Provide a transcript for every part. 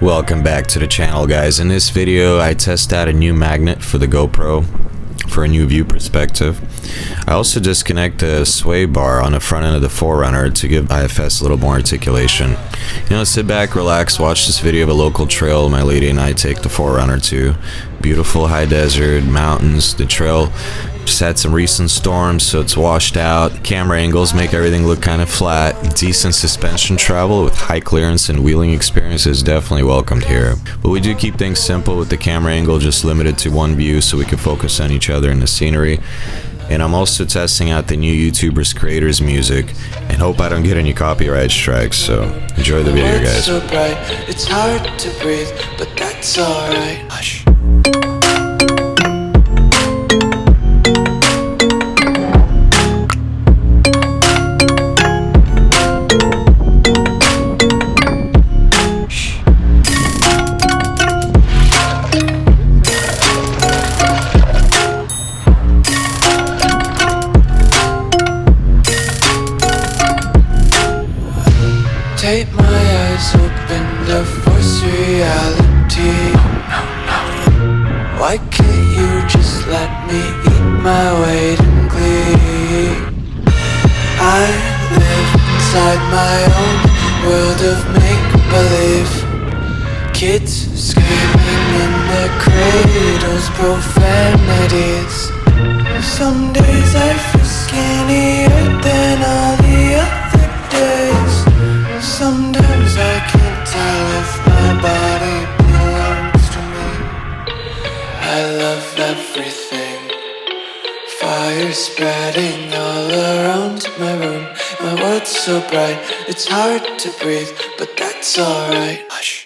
Welcome back to the channel, guys. In this video I test out a new magnet for the GoPro for a new view perspective. I also disconnect the sway bar on the front end of the 4Runner to give IFS a little more articulation. Sit back, relax, watch this video of a local trail my lady and I take the 4Runner to. Beautiful high desert, mountains. The trail just had some recent storms, so it's washed out. Camera angles make everything look kind of flat. Decent suspension travel with high clearance and wheeling experience is definitely welcomed here. But we do keep things simple with the camera angle just limited to one view so we can focus on each other and the scenery. And I'm also testing out the new YouTubers creators music and hope I don't get any copyright strikes, so enjoy the video, guys. So bright, it's hard to breathe, but that's alright. Hush. Take my eyes open to force reality. Why can't you just let me eat my weight in glee? I live inside my own world of make-believe. Kids screaming in their cradles, profanities. Some days I feel skinnier than all the other days. Sometimes I can't tell if my body belongs to me. I love everything. Fire spreading all around my room. My world's so bright, it's hard to breathe, but that's alright. Hush.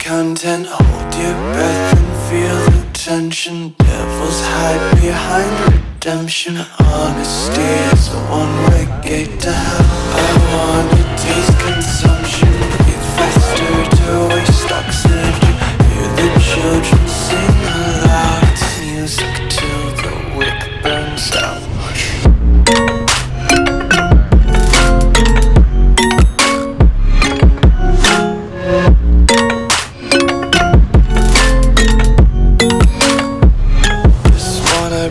Content, hold your breath and feel the tension. Devils hide behind redemption. Honesty is a one-way gate to hell. I wanna taste consumption. Breathe faster to waste oxygen. Hear the children sing aloud. It's music till the wick burns out.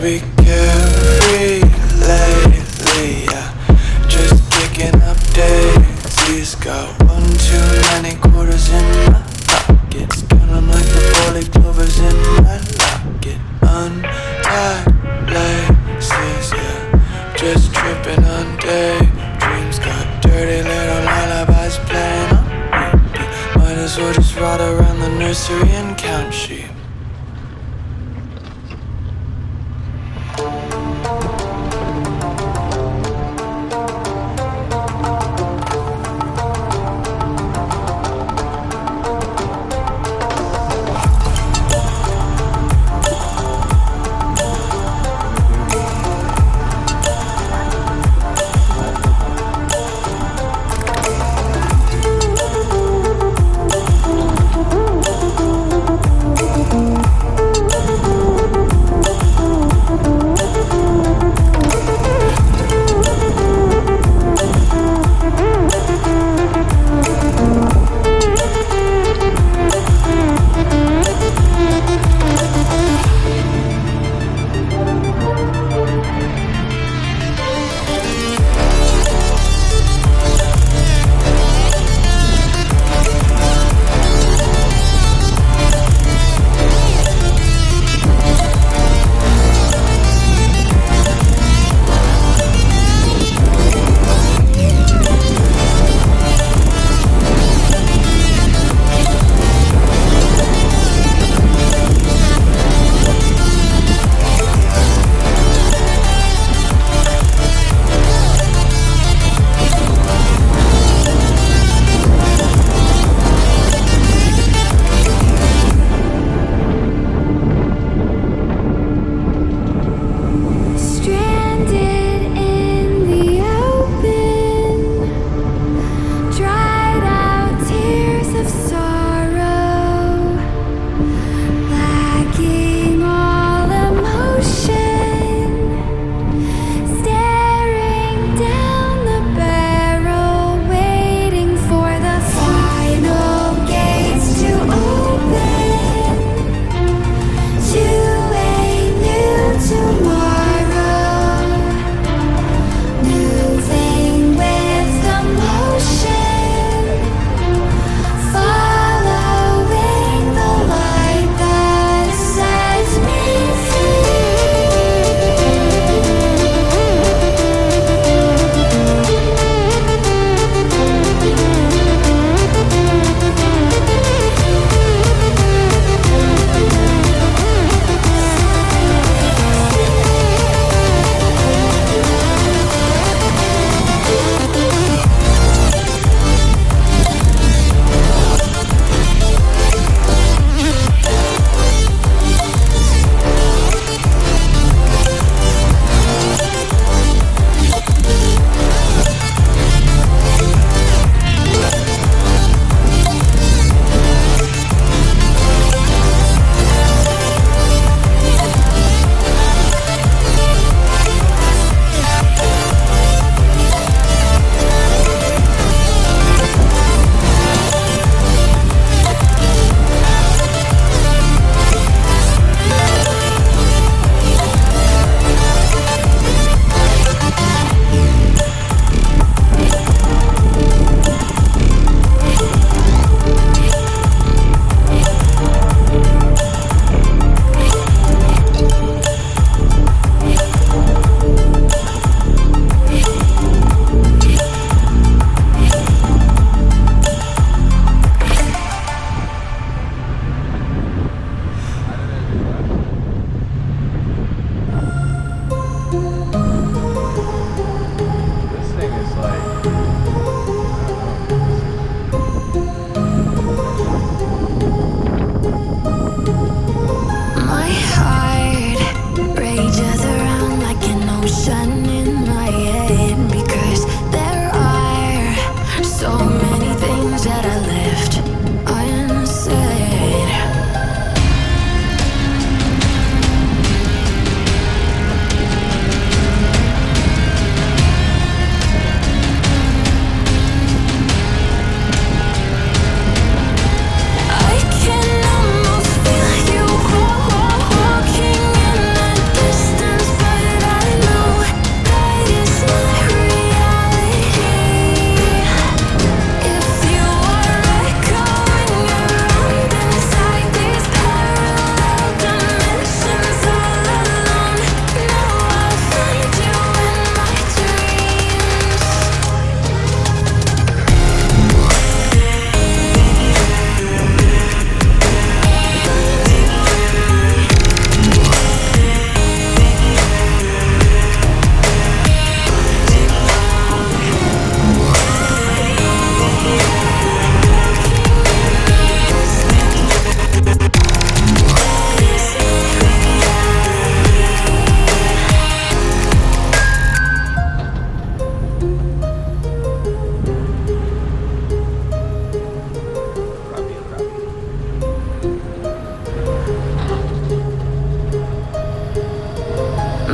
Be carefree lately, yeah. Just picking up daisies. Got one too many quarters in my pockets. Count 'em like the 40 clovers in my locket. Untied laces, yeah. Just tripping on daydreams. Got dirty little lullabies playing on repeat. Might as well just ride around the nursery and count sheep. notion in my head, because there are so many things that I left unsaid. I can almost feel you walking in the distance, but I know that it's not reality. If you are echoing around inside these parallel dimensions all alone, now I'll find you in my dreams.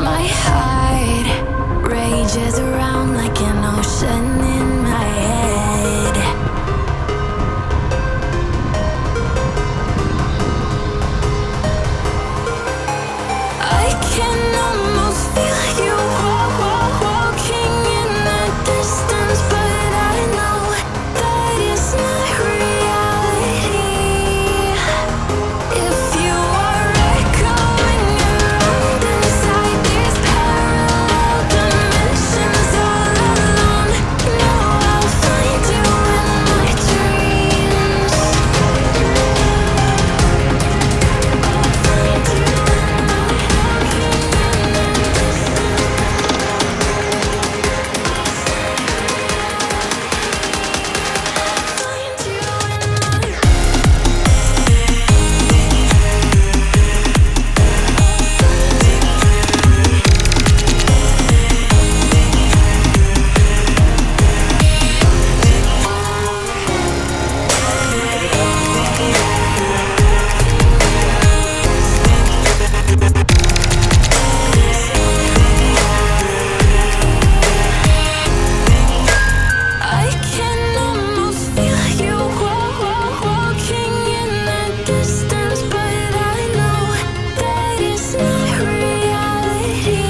My heart rages around like an ocean in my head. I can almost feel you walking in the distance, but I know that it's not reality. If you are echoing around inside these parallel dimensions all alone, now I'll find you in my dreams. I can almost feel you walking in the distance, but I know that it's not reality.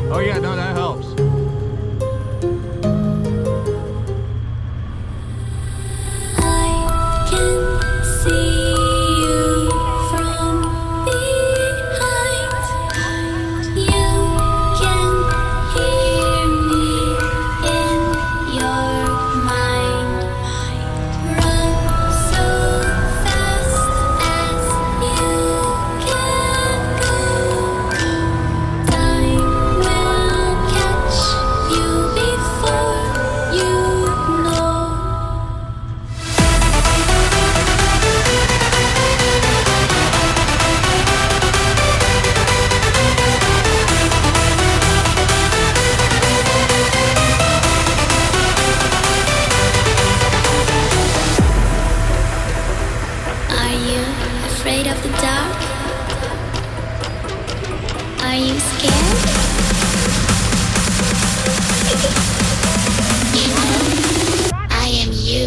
Oh yeah, no, that helps. I can see you from behind. You can hear me in your mind. Run so fast as you can go. Time will catch you before you know. Are you afraid of the dark? Are you scared? You know, I am you.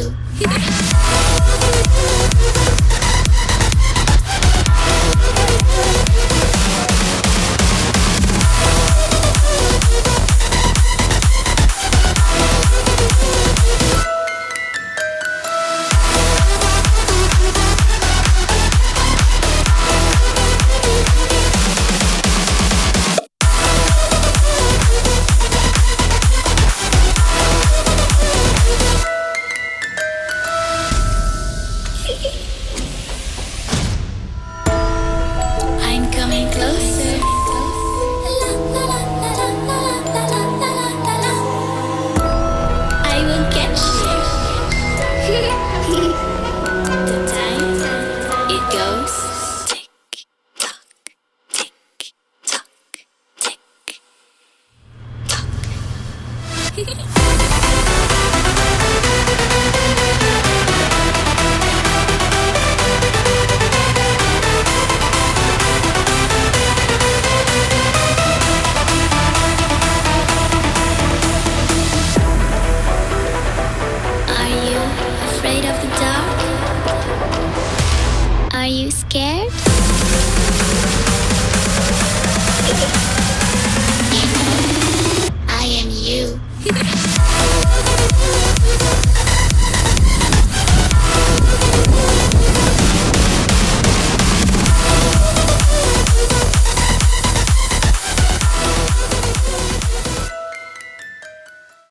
you scared?